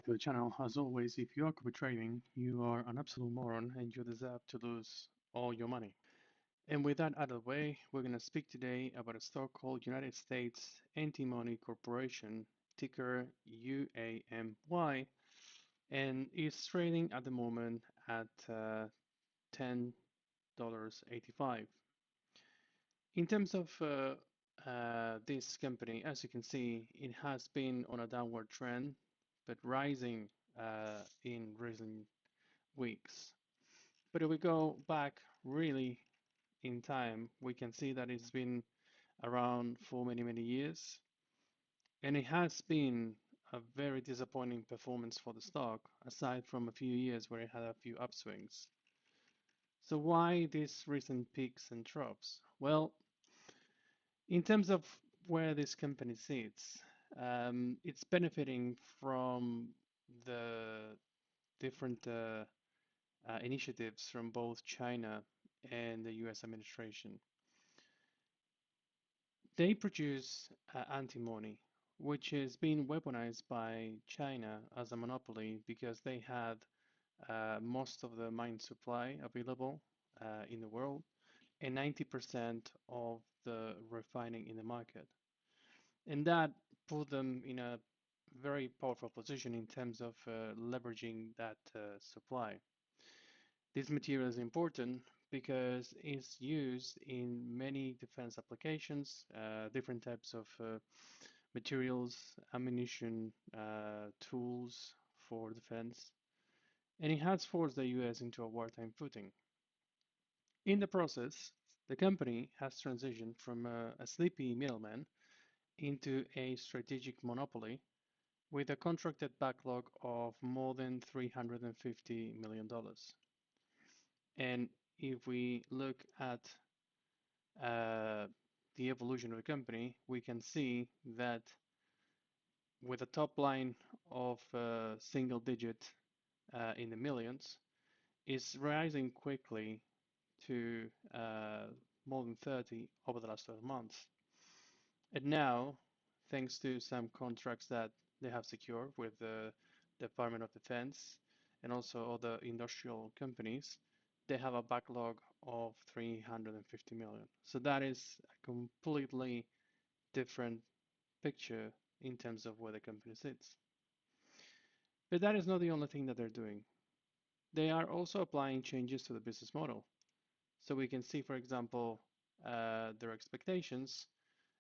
to the channel. As always, if you are copy trading, you are an absolute moron and you deserve to lose all your money. And with that out of the way, we're going to speak today about a stock called United States Anti-Money Corporation, ticker UAMY, and it's trading at the moment at $10.85. In terms of this company, as you can see, it has been on a downward trend, but rising in recent weeks. But if we go back really in time, we can see that it's been around for many, many years. And it has been a very disappointing performance for the stock, aside from a few years where it had a few upswings. So why these recent peaks and drops? Well, in terms of where this company sits, it's benefiting from the different initiatives from both China and the US administration. They produce antimony, which is being weaponized by China as a monopoly because they had most of the mine supply available in the world and 90% of the refining in the market. And that put them in a very powerful position in terms of leveraging that supply. This material is important because it's used in many defense applications, different types of materials, ammunition, tools for defense, and it has forced the US into a wartime footing. In the process, the company has transitioned from a sleepy middleman into a strategic monopoly with a contracted backlog of more than $350 million. And if we look at uh, the evolution of the company, we can see that with a top line of single digit in the millions, is rising quickly to more than 30 over the last 12 months. And now, thanks to some contracts that they have secured with the Department of Defense and also other industrial companies, they have a backlog of 350 million. So that is a completely different picture in terms of where the company sits. But that is not the only thing that they're doing. They are also applying changes to the business model. So we can see, for example, their expectations.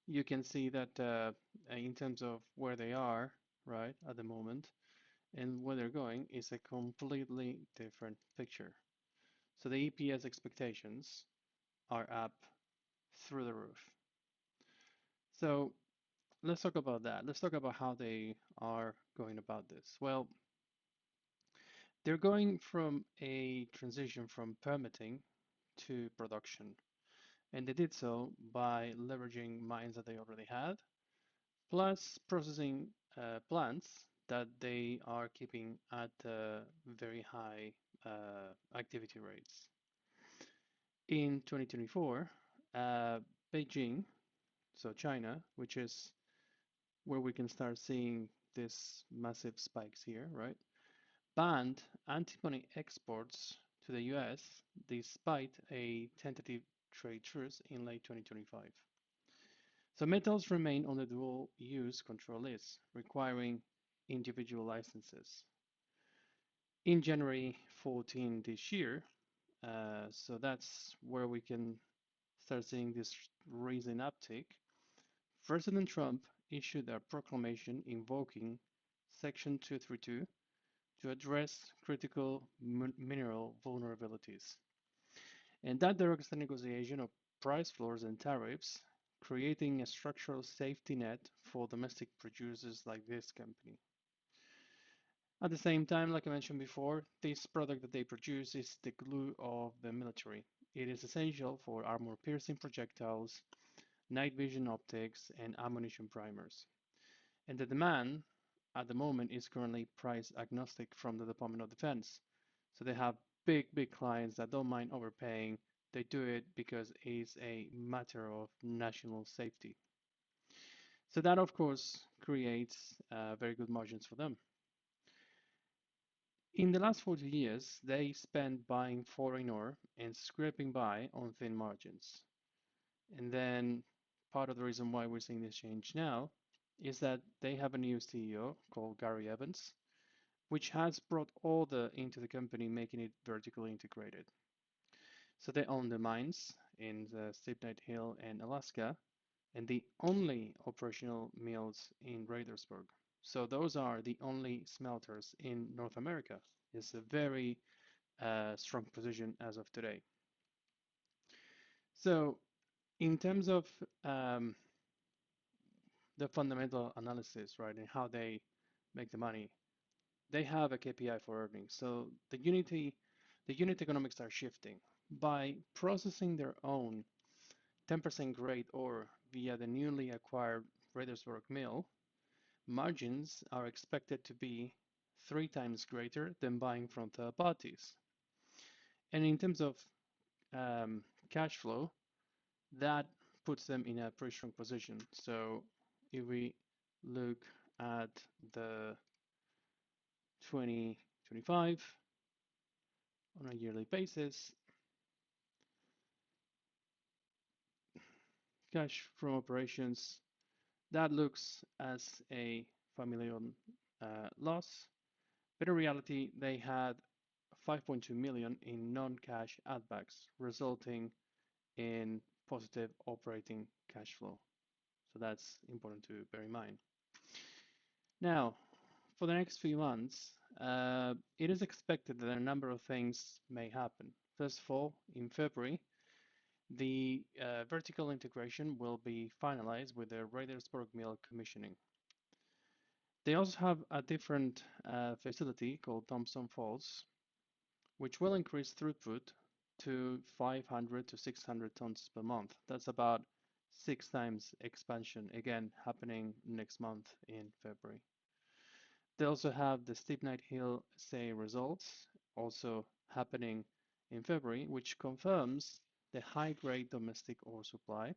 You can see that in terms of where they are, right, at the moment, and where they're going is a completely different picture. So the EPS expectations are up through the roof. So let's talk about that. Let's talk about how they are going about this. Well, they're going from a transition from permitting to production. And they did so by leveraging mines that they already had, plus processing plants that they are keeping at very high activity rates. In 2024, Beijing, so China, which is where we can start seeing these massive spikes here, right? Banned antimony exports to the US despite a tentative trade truce in late 2025. So metals remain on the dual use control list, requiring individual licenses. In January 14 this year, so that's where we can start seeing this recent uptick, President Trump issued a proclamation invoking Section 232 to address critical mineral vulnerabilities. And that directs the negotiation of price floors and tariffs, creating a structural safety net for domestic producers like this company. At the same time, like I mentioned before, this product that they produce is the glue of the military. It is essential for armor-piercing projectiles, night vision optics, and ammunition primers. And the demand at the moment is currently price agnostic from the Department of Defense. So they have big, big clients that don't mind overpaying. They do it because it's a matter of national safety. So that, of course, creates very good margins for them. In the last 40 years, they spent buying foreign ore and scraping by on thin margins. And then part of the reason why we're seeing this change now is that they have a new CEO called Gary Evans, which has brought order into the company, making it vertically integrated. So they own the mines in the Stibnite Hill and Alaska, and the only operational mills in Radersburg. So those are the only smelters in North America. It's a very strong position as of today. So in terms of um, the fundamental analysis, right, and how they make the money, they have a KPI for earnings. So the unit economics are shifting by processing their own 10% grade ore via the newly acquired Radersburg mill. Margins are expected to be 3 times greater than buying from third parties. And in terms of um, cash flow, that puts them in a pretty strong position. So if we look at the 2025 on a yearly basis, cash from operations, that looks as a 5 million loss, but in reality, they had 5.2 million in non-cash add-backs, resulting in positive operating cash flow. So that's important to bear in mind. Now, for the next few months, it is expected that a number of things may happen. First of all, in February, the vertical integration will be finalized with the Radersburg mill commissioning. They also have a different facility called Thompson Falls, which will increase throughput to 500 to 600 tons per month. That's about 6 times expansion, again, happening next month in February. They also have the Stibnite Hill assay results, also happening in February, which confirms the high-grade domestic ore supply.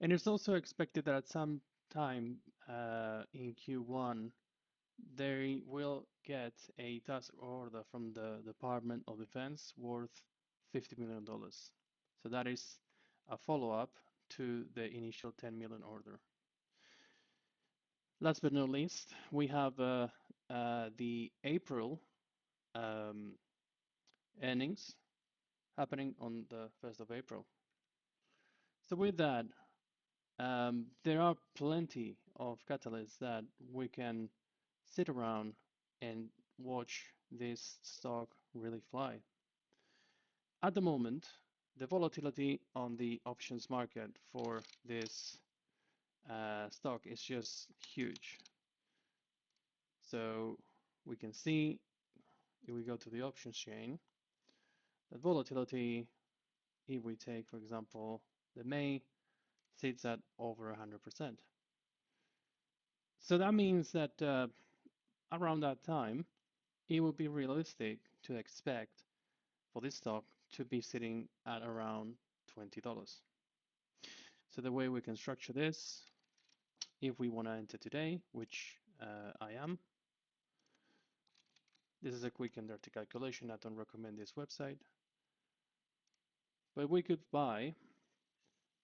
And it's also expected that at some time in Q1, they will get a task order from the Department of Defense worth $50 million. So that is a follow-up to the initial 10 million order. Last but not least, we have the April earnings happening on the 1st of April. So with that, there are plenty of catalysts that we can sit around and watch this stock really fly. At the moment, the volatility on the options market for this stock is just huge. So we can see if we go to the options chain, that volatility, if we take, for example, the May, sits at over 100%. So that means that around that time, it would be realistic to expect for this stock to be sitting at around $20. So the way we can structure this, if we want to enter today, which I am, this is a quick and dirty calculation. I don't recommend this website, but we could buy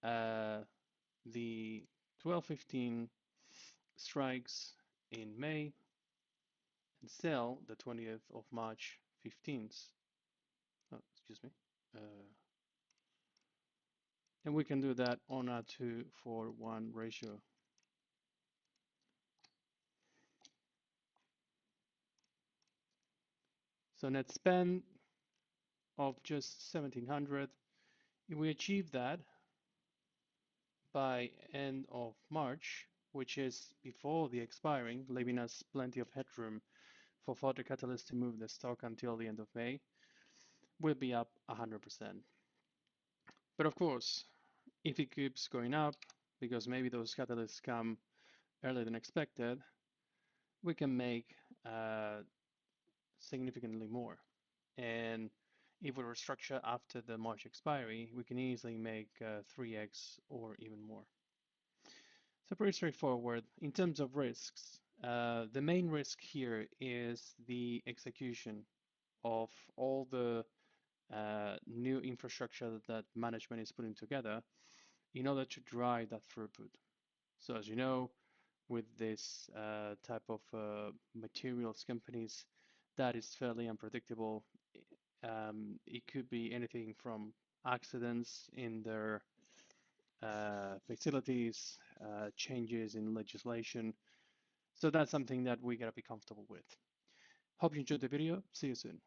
the 12-15 strikes in May and sell the 20th of March 15th. Oh, excuse me. And we can do that on a 2-for-1 ratio. So net spend of just 1700. If we achieve that by end of March, which is before the expiring, leaving us plenty of headroom for further catalysts to move the stock until the end of May, we'll be up 100%. But of course, if it keeps going up, because maybe those catalysts come earlier than expected, we can make significantly more. And if we restructure after the March expiry, we can easily make 3x or even more. So pretty straightforward. In terms of risks, The main risk here is the execution of all the new infrastructure that management is putting together in order to drive that throughput. So as you know, with this type of materials companies, that is fairly unpredictable. It could be anything from accidents in their facilities, changes in legislation. So that's something that we gotta be comfortable with. Hope you enjoyed the video. See you soon.